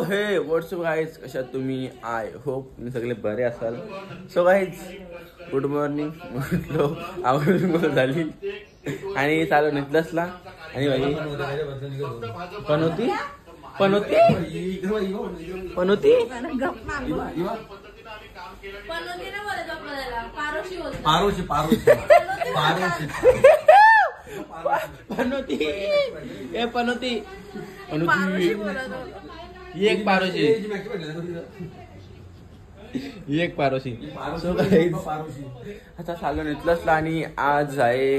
हे WhatsApp guys, कशा तुम्ही? आय होप तुम्ही सगळे बरे असाल. So guys good morning. म्हटलं आवड झाली आणि चालू निघलसला आणि भाई पण होती एक पारोशी. सो गाईज आता चालू निघलसला आणि आज आहे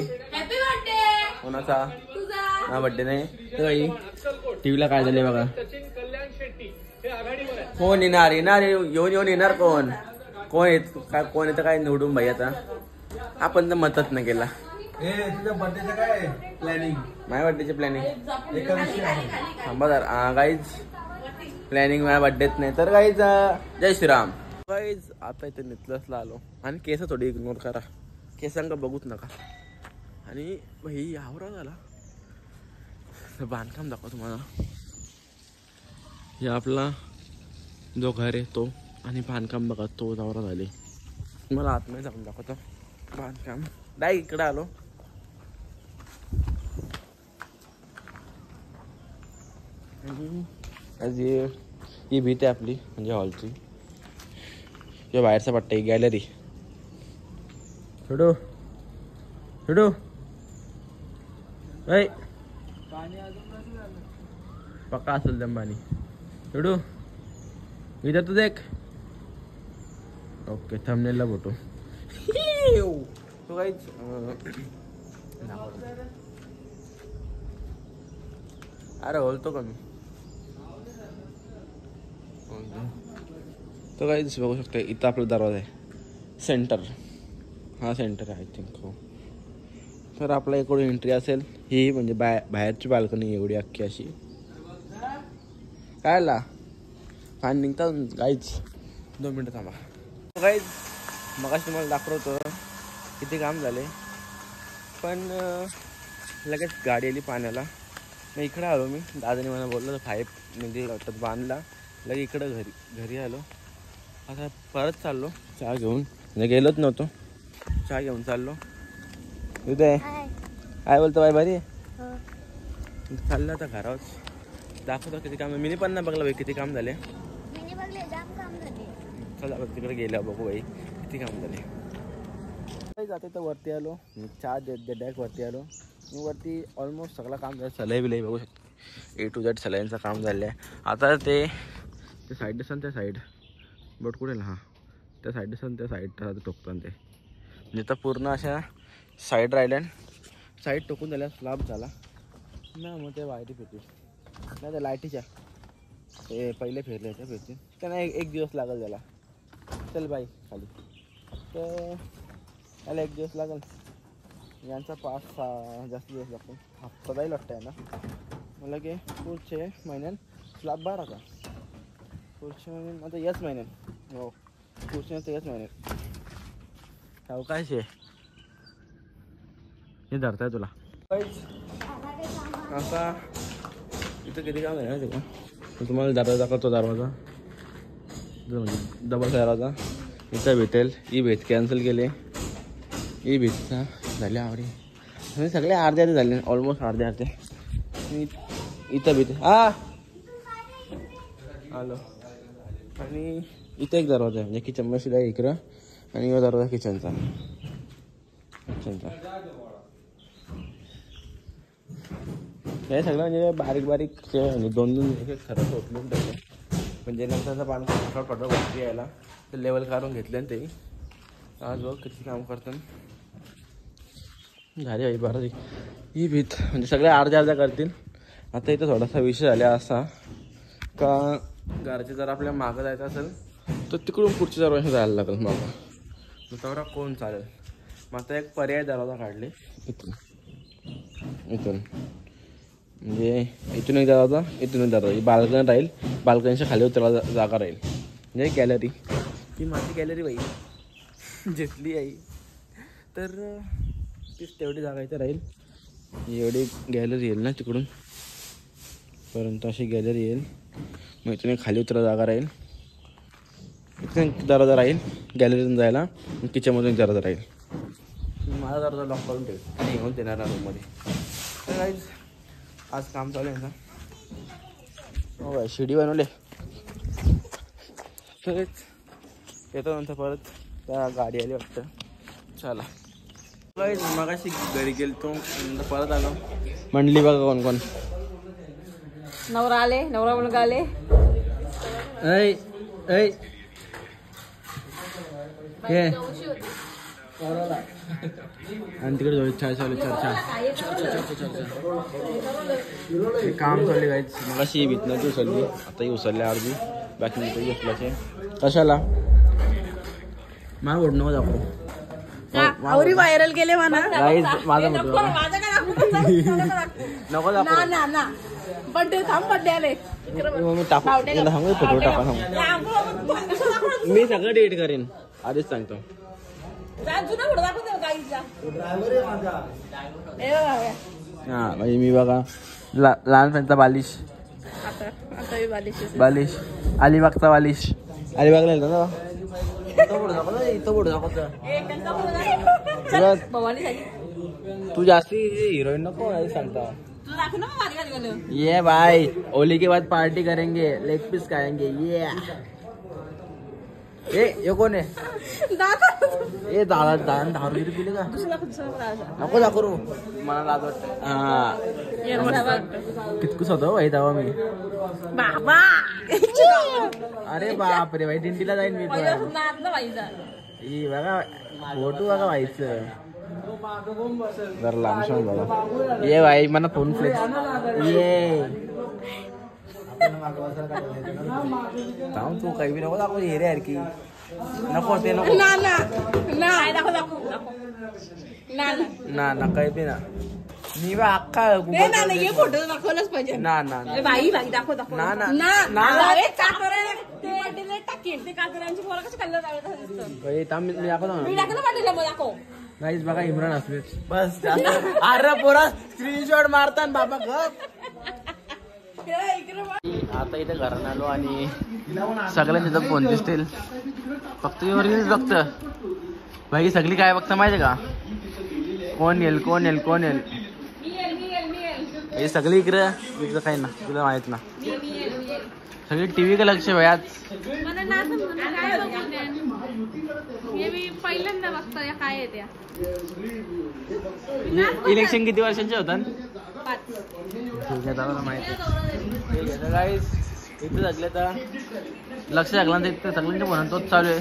कोणाचा? हा बर्थडे नाही तर काही टीव्हीला काय झाले बघा. कोण येणार येऊन येणार कोण येतं काय निवडून भाई. आता आपण तर मतच नाही केला. तुझ्या बर्थडेचं काय प्लॅनिंग? माझ्या बर्थडेचे प्लॅनिंग थांबा जर गाईज. प्लॅनिंग माझ्या बर्थडेत नाही तर गाईज जय श्रीराम. गाईज आता इथे नितलसला आलो आणि केस थोडी इग्नोर करा. केसांका बघूच नका. आणि भाई आवरा झाला बांधकाम दाखवा तुम्हाला. हे आपला जो घर आहे तो आणि बांधकाम बघा तो आवरा झाले. मला आतमध्ये जाऊन दाखवतो बांधकाम. डाय इकडे आलो. ही भीत आहे आपली म्हणजे हॉलची. किंवा बाहेरचा पट्टा ही गॅलरी. छोडू पक्का असेल दम पाणी. छोडू इथं तू देख. ओके थंबनेलला फोटो. तो काहीच अरे बोलतो का मी. तो काहीच बघू शकता. इथं आपला दरवाजा आहे. सेंटर हा सेंटर आहे आय थिंक. हो तर आपला इकडून एंट्री असेल. ही म्हणजे बाहेरची बाल्कनी एवढी अख्खी अशी. काय ला पाणी निघतात गाईच. 2 मिनटं थांबा. गाईज मगाशी तुम्हाला दाखवतो किती काम झाले पण लगेच गाडी आली पाण्याला. मग इकडे आलो मी. दादाने मला बोललं पाईप म्हणजे बांधला. लगे इकडं घरी आलो. आता परत चाललो चहा घेऊन. म्हणजे गेलोच नव्हतो. चहा घेऊन चाललो. उदय काय बोलतो बाय बरी चाललं आता घरावर. दाखवतो किती काम. मी पण नाही बघलं बाई किती काम झाले. चला तिकडे गेल्या बघू बाई किती काम झाले. जाते तर वरती आलो. चहा डॅक वरती आलो. मी वरती ऑलमोस्ट सगळं काम झालं. सलाई बिलाई बघू शकतो. A to Z सलाईंचं काम झालं आहे. आता ते साईड दिसन त्या साईड बोट कुठे हां त्या साईड दिसन त्या साईड टोकतात ते. म्हणजे तर पूर्ण अशा साईड राहिल्या. साईड टोकून झाल्या. स्लॅब झाला ना. मग ते वायरी फिरतील नाही त्या लाईटीच्या. ते पहिले फिरले त्या फिरतील. त्यांना एक दिवस लागेल त्याला. चल बाई खाली तर त्याला 1 दिवस लागेल. यांचा 5-6 जास्त दिवस लागतो. हप्ता जाईल वाटतं आहे ना. मला की पुढचे महिन्यात स्लॅब बाराचा. पुढच्या महिन्यात आता याच महिन्यात. हो पुढच्या तर याच महिन्यात. अवकाश हे धरताय तुला असा. इथं किती काम आहे ना ते तुम्हाला दरवाजा दाखवतो. दरवाजा डबल दरवाजा इथं भेटेल. ही भेट कॅन्सल केले. ही भेटचा झाले आवडी म्हणजे सगळे अर्धे झाले. ऑलमोस्ट अर्धे इथं भेटे. हा आलो. आणि इथं एक दरवाजा आहे म्हणजे किचन मशीन आहे इकडं. आणि हा दरवाजा किचनचा. हे सगळं म्हणजे बारीक म्हणजे 2-2 एक खरं उचलून ठेवलं. म्हणजे नंतरचं पाणी फटाफट वरती यायला ते लेवल काढून घेतले. ते आज बघ किती काम करतात. झाली आई बरं. ही भीत म्हणजे सगळे अर्ध्या करतील. आता इथं थोडासा विषय झाला असा का घराचे जर आपल्या मागं जायचं असेल तर तिकडून पुढची दरवाजा जायला लागेल मागं. मग तेवढा कोण चालेल. मग आता एक पर्याय दरवाजा काढले इथून म्हणजे इथून एक दरवाजा इथून एक दरवाजा. बाल्कनी राहील. बाल्कनीच्या खाली उतरायला जागा राहील. म्हणजे गॅलरी. ती माझी गॅलरी बाई जिथली आहे तर तीच तेवढी जागा इथं राहील. एवढी गॅलरी येईल ना तिकडून पर्यंत अशी गॅलरी येईल. मग इथून खाली उतरा जागा राहील, इथून दरवाजा राहील गॅलरीतून जायला, किचनमधून दरवाजा राहील. माझा दरवाजा लॉक करून ठेव आणि घेऊन देणार रूममध्ये. तर गाईज आज काम चालू आहे ना. हो शिडी बनवले. तर येतो नंतर परत त्या गाडी आली वाटतं. चला गाईज मगाशी घरी गेलतो परत आलो. मंडली बघा कोण कोण. नवरा आले, नवरा मुलगा आले. ऐ ऐ आणि तिकडे जाऊ चर्चा चालू चर्चा काम चालले गाईज. मगाशी भितण्याची उचलली, आताही उचलली अर्धी, बाकी मी उचलायचे. कशाला मला ओढ नको दाखवू. आवरी व्हायरल केले म्हणा गाईज माझा नको दाखवू. बर्थडे थांब, बर्थडे आले. मी टाकू सांगू फोटो टाका सांगू. मी सगळं डिलीट करेन आधीच सांगतो. हा म्हणजे मी बघा लहानपणचा बालिश, बालिश अलिबागचा बालिश. अलिबागला येतो ना तू जास्ती हिरोईन नको सांगता. ये भाई होली के बाद पार्टी करेंगे, लेग पीस खाएंगे. ये कोण आहे? ए दादा दारू बिरू पिले का? नको दाखवू मला लाज वाटत. हा कितकुस होतो भाई तेव्हा मी. अरे बाप रे भाई दिंडीला जाईन मी पण. बघा फोटो बघा व्हायचं जरा लांब बघा. ये भाई मला फोन फ्लेक्स. ये तू काही बी नको दाखव. हे रे यार की नको ते नको ना काही बी ना. मी बा अख्खा फोटो दाखवलाच पाहिजे. ना ना बाई बाई दाखव दाखव ना ना गाईज बघा इम्रान असले बस. अरे पोरा स्क्रीनशॉट मारतात बाबा गप. आता इथे घरात आलो आणि सगळ्यांनी तिथं फोन दिसतील. फक्त रील्स बघत भाई. सगळी काय बघता माहिती का? कोण येईल कोण येईल कोण येईल. हे सगळी इकडं इकडं काही ना तुला माहित ना. सगळी टीव्ही का लक्ष भाई आज. पहिल्यांदा बघता काय येत्या. इलेक्शन किती वर्षांचे होतात? ठीक आहे दादा माहिती. ठीक आहे गाईज इथे सगळे तर लक्ष लागलं तर इथे सगळ्यांचे म्हणून तोच चालू आहे.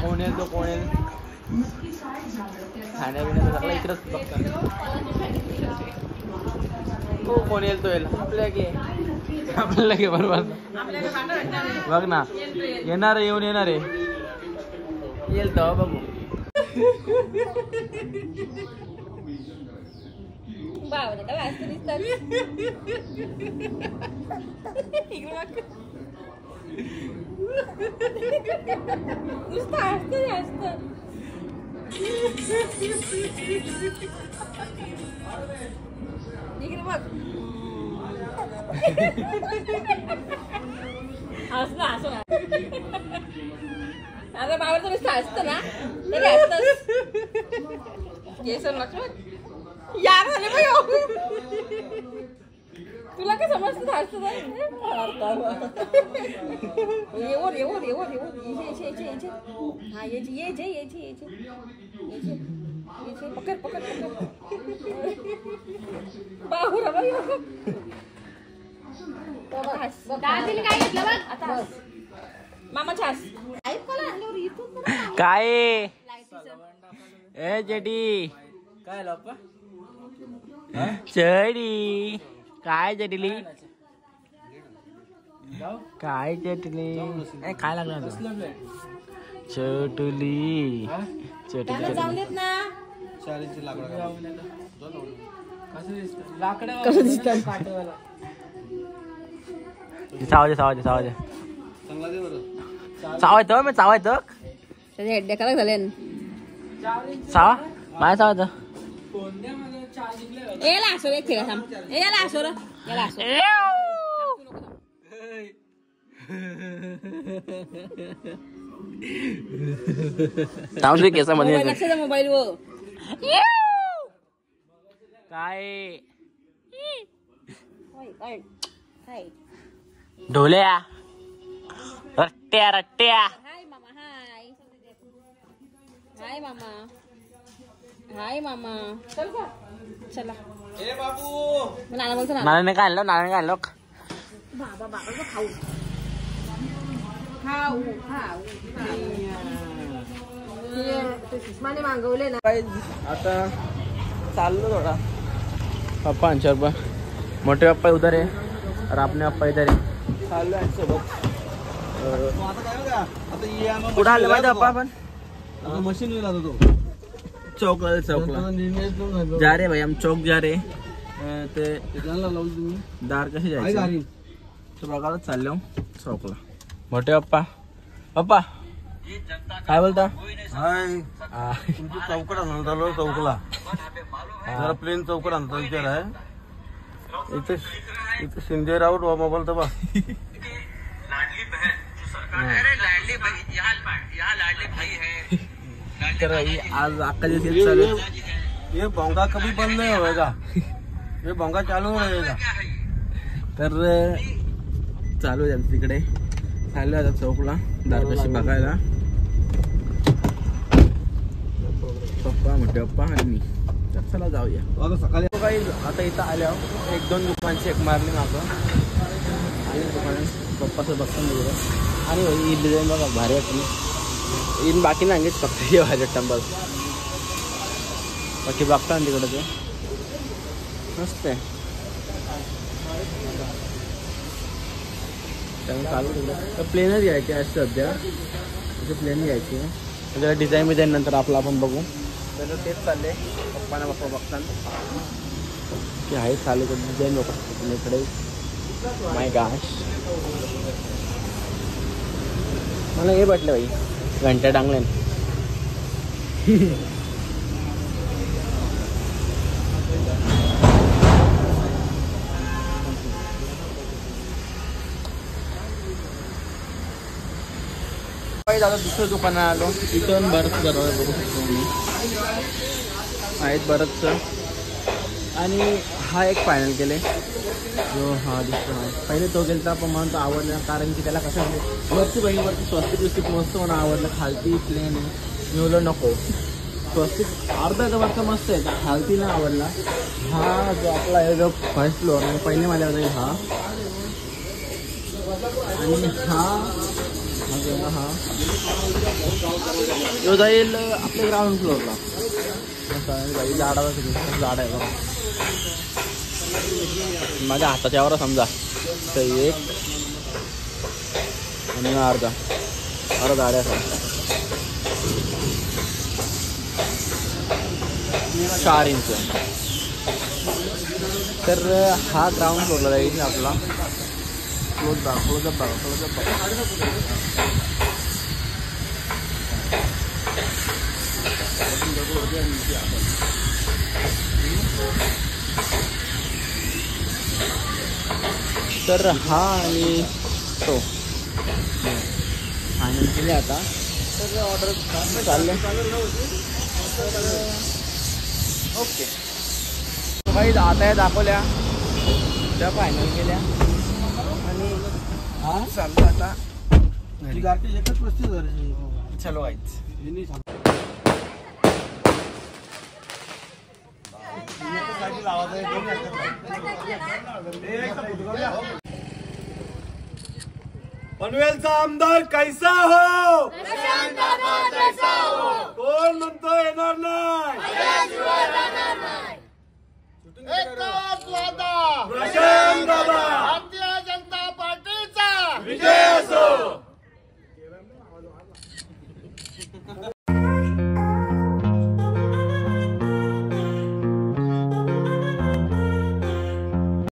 कोण येईल तो कोण येईल खाण्यापिण्याचं सगळं इकडेच बघतात. तो कोण येईल तो येईल आपल्याला घे बरोबर. बघ ना येणार आहे येऊन येणार आहे येईल तेव्हा बघू. अरे बाबा तुम्ही असतं ना तरी असतंच. यार झाले बाई तुला काय समजतं असतं. येवर येवर येवर येवर याचे याचे याचे हा याचे याचे याचे याचे याचे याचे पकड पकड पकड बाहुरा बाई. दादीने काय घेतलं बघ आता मामा छास काय ए जेडी काय लप्पा चडी काय चटली काय चटली काय लागलं चटली चटली जाऊन देत ना. कसं दिसतात सावाजे सावाजे सावाजे चावायचं मी चावायचं त्याचे हेड्डे करा झाले सावा माझ्या चावायचं याला असो एक ठेका थांब याला असो रे याला असो थांबले केसामध्ये लक्ष द्या मोबाईल वर काय हाय ढोल्या रट्ट्या रट्ट्या हाय मामा हाय हाय मामा हाय मामा चल का चला ए बाबू नाना बोलतो ना नानाने काय आणलं नानाने काय आणलं बाबा बाबा खाऊ खाऊ खाऊ सुषमाने मागवले ना आता चाललो थोडा पप्पा आमच्या मोठे पप्पा उधर आहे और आपने पप्पा इधर आहे चाललो यांच्यासोबत कुठं आलं माहिती पप्पा आपण मशीन होईल तो चौकला जा रहे भाई हम चौक जा रहे ते दार कसे जायचे तो बघायला चाललो चौकला मोठे पप्पा पप्पा काय बोलता हाय तुमची चौकट आणून चालू चौकला जरा प्लेन चौकट आणता विचार आहे इथे इथे शिंदेराव मोबाईल तर बा तर आज अक्का दिवस चालू ये बोंगा कभी बंद नहीं होएगा ये बोंगा चालू रहेगा तर चालू आहे तिकडे चालू आता चौकला दार कशी बघायला पप्पा मोठे पप्पा आणि मी तर चला जाऊया आता सकाळी काही आता इथं आल्यावर एक दोन दुकानची एक मारली मागं आणि दुकान पप्पाचं बघताना गेलं आणि ही डिझाईन बघा भारी वाटली इन बाकी नांगेच फक्त हे भारी वाटतं बस बाकी बघता ना तिकडं ते मस्त आहे त्यामुळे चालू तिकडं तर प्लेनच घ्यायची आहे सध्या तिथे प्लेन घ्यायची आहे त्याला डिझाईन बिझाईन नंतर आपलं आपण बघू तर तेच चालले पप्पाना पप्पा बघताना की आहे चालू तर डिझाईन बघा इकडे माय गाश मला हे वाटलं भाई घंटा टांगले दादा दुसरं दुकानात आलो इथून बरंच दरवाजा बघू शकतो मी आहेत बरंचसं आणि हा एक फायनल केले जो हा दिसतो आहे पहिले तो गेला तर पण मला तो आवडला कारण की त्याला कसं म्हणजे वरची बहिणीवरती स्वस्तिक बिस्तिक मस्त मला आवडलं खालती प्लेन आहे मी बोललो नको स्वस्तिक अर्धा वरचा मस्त आहे खालती नाही आवडला हा जो आपला आहे जो फर्स्ट फ्लोअर म्हणजे पहिले माझ्यावर जाईल हा आणि हा जो जाईल आपल्या ग्राउंड फ्लोअरला झाडावर झाड आहे बघा माझ्या हाताच्या यावर समजा तर एक आणि अर्धा झाड आहे 4 इंच तर हा ग्राउंड फ्लोअरला जाईल आपला क्लोजअप बघा तर हा आणि तो फायनल केले आता तर ऑर्डर चालले ओके काही आता या दाखवल्या त्या फायनल केल्या आणि हा चाललं आता एकच वस्ती चलो गाईच पनवेलचा आमदार कैसा हो कोण म्हणतो येणार नाही प्रशांत बाबा